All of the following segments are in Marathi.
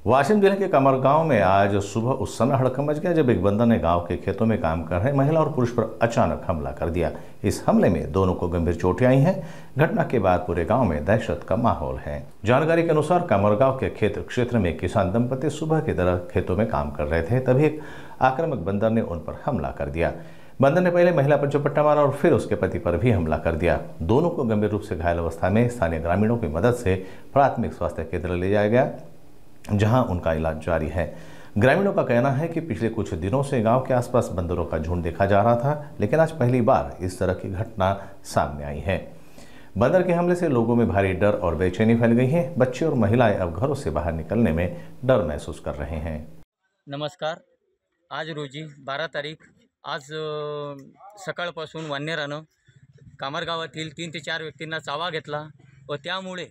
वाशिम जिले के कमर गांव में आज सुबह उस समय हड़कंप मच गया जब एक बंदर ने गांव के खेतों में काम कर रहे महिला और पुरुष पर अचानक हमला कर दिया। इस हमले में दोनों को गंभीर चोटें आई हैं। घटना के बाद पूरे गांव में दहशत का माहौल है। जानकारी के अनुसार कमर गांव के खेत क्षेत्र में किसान दंपति सुबह की तरह खेतों में काम कर रहे थे, तभी एक आक्रामक बंदर ने उन पर हमला कर दिया। बंदर ने पहले महिला पर चपट्टा मारा और फिर उसके पति पर भी हमला कर दिया। दोनों को गंभीर रूप से घायल अवस्था में स्थानीय ग्रामीणों की मदद से प्राथमिक स्वास्थ्य केंद्र ले जाया गया, जहां उनका इलाज जारी है। ग्रामीणों का कहना है कि पिछले कुछ दिनों से गांव के आसपास बंदरों का झुंड देखा जा रहा था, लेकिन आज पहली बार इस तरह की घटना सामने आई है। बंदर के हमले से लोगों में भारी डर और बेचैनी फैल गई है। बच्चे और महिलाएं अब घरों से बाहर निकलने में डर महसूस कर रहे हैं। नमस्कार। आज रोजी 12 तारीख आज सकाळपासून वानरानं कामर गावातील 3 ते 4 व्यक्तींना चावा घेतला व त्यामुळे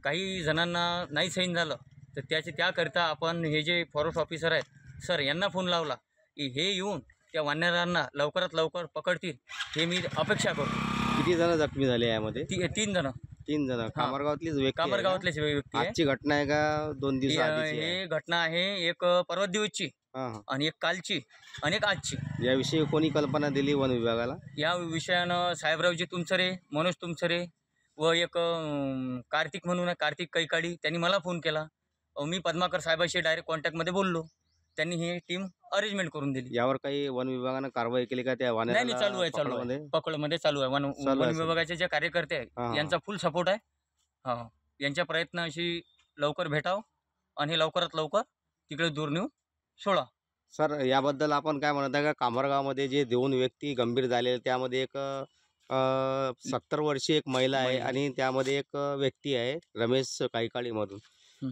काही जणांना नाही सहन झालं, तर त्याकरिता आपण हे जे फॉरेस्ट ऑफिसर आहेत सर यांना फोन लावला की हे येऊन त्या वानरांना लवकरात लवकर पकडतील, हे मी अपेक्षा करतो। किती जण जखमी झाले यामध्ये? 3 जण। 3 जण कामरगावातलीच व्यक्ती? कामरगावातलेच व्यक्ती आहे। आजची घटना आहे का 2 दिवस आधीची? हे घटना आहे एक परवा दिवसची आणि एक कालची आणि एक आजची। याविषयी कोणी कल्पना दिली वन विभागाला? या विषयानं साहेबरावजी तुमसरे, मनोज तुमसरे व एक कार्तिक म्हणून आहे, कार्तिक कैकाडी, त्यांनी मला फोन केला। मी पद्माकर साहेबांशी डायरेक्ट कॉन्टॅक्टमध्ये बोललो, त्यांनी ही टीम अरेंजमेंट करून दिली। यावर काही वन विभागानं कारवाई केली का? त्या वानराला नाही, चालू आहे पकडमध्ये चालू आहे। वन विभागाचे जे कार्यकर्ते आहेत यांचा फुल सपोर्ट आहे। यांच्या प्रयत्नाशी लवकर भेटाव आणि लवकरात लवकर तिकडे दूर नेऊन सोडा। सर, याबद्दल आपण काय म्हणत आहे का? कामरगावमध्ये जे 2 व्यक्ती गंभीर झाले त्यामध्ये एक 70 वर्षीय एक महिला आहे आणि त्यामध्ये एक व्यक्ती आहे रमेश कैकाळीमधून।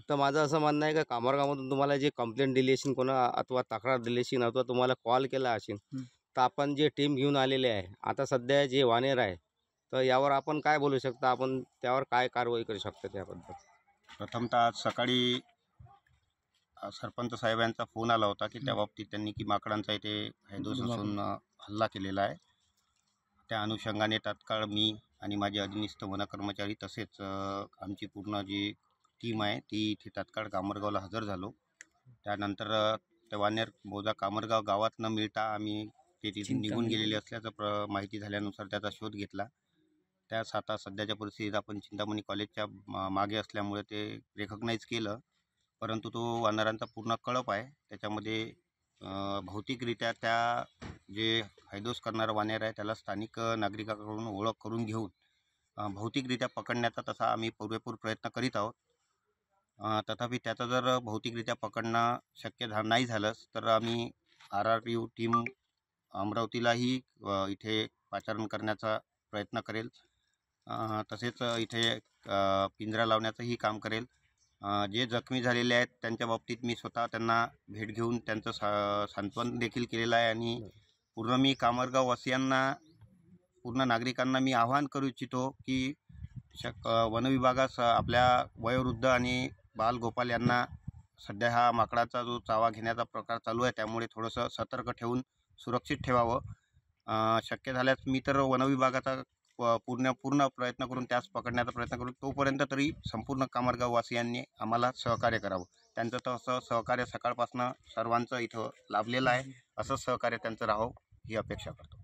तर माझं असं म्हणणं आहे का कामरगावमधून तुम्हाला जे कंप्लेंट दिली असेल कोणा अथवा तक्रार दिली असेल अथवा तुम्हाला कॉल केला असेल, तर आपण जे टीम घेऊन आलेले आहे आता सध्या जे वानेर आहे, तर यावर आपण काय बोलू शकता? आपण त्यावर काय कारवाई करू शकता त्याबद्दल? प्रथमतः आज सकाळी सरपंच साहेबांचा फोन आला होता की त्या बाबतीत त्यांनी की माकडांचा इथे हैदोस असून हल्ला केलेला आहे। त्या अनुषंगाने तात्काळ मी आणि माझे अधिनिष्ठ वन कर्मचारी तसेच आमची पूर्ण जी टीम आहे ती इथे तात्काळ कामरगावला हजर झालो। त्यानंतर त्या वानेर बहुधा कामरगाव गावात न मिळता आम्ही ते तिथे निघून गेलेले असल्याचं माहिती झाल्यानुसार त्याचा शोध घेतला। त्यास आता सध्याच्या परिस्थितीत आपण चिंतामणी कॉलेजच्या मागे असल्यामुळे ते रेकग्नाइज केलं, परंतु तो वानरांचा पूर्ण कळप आहे। त्याच्यामध्ये भौतिकरित्या त्या जे हैदोस करणारा वानेर आहे त्याला स्थानिक नागरिकांकडून ओळख करून घेऊन भौतिकरित्या पकडण्याचा तसा आम्ही पुरेपूर प्रयत्न करीत आहोत। तथापि त्याचं जर भौतिकरित्या पकडणं शक्य नाही झालंच तर आम्ही RRPU टीम अमरावतीलाही इथे पाचारण करण्याचा प्रयत्न करेल, तसेच इथे पिंजरा लावण्याचंही काम करेल। जे जखमी झालेले आहेत त्यांच्या बाबतीत मी स्वतः त्यांना भेट घेऊन त्यांचं सांत्वन देखील केलेलं आहे आणि पूर्ण मी कामरगाववासियांना पूर्ण नागरिकांना मी आवाहन करू इच्छितो की वनविभागास आपल्या वयोवृद्ध आणि बालगोपाल यांना सध्या हा माकडाचा जो चावा घेण्याचा प्रकार चालू आहे त्यामुळे थोडंसं सतर्क ठेवून सुरक्षित ठेवावं। शक्य झाल्यास मी तर वनविभागाचा पूर्ण प्रयत्न करून त्यास पकडण्याचा प्रयत्न करू, तोपर्यंत तरी संपूर्ण कामरगाववासियांनी आम्हाला सहकार्य करावं। त्यांचं तसं सहकार्य सकाळपासून सर्वांचं इथं लाभलेलं आहे, असं सहकार्य त्यांचं राहावं ही अपेक्षा करतो।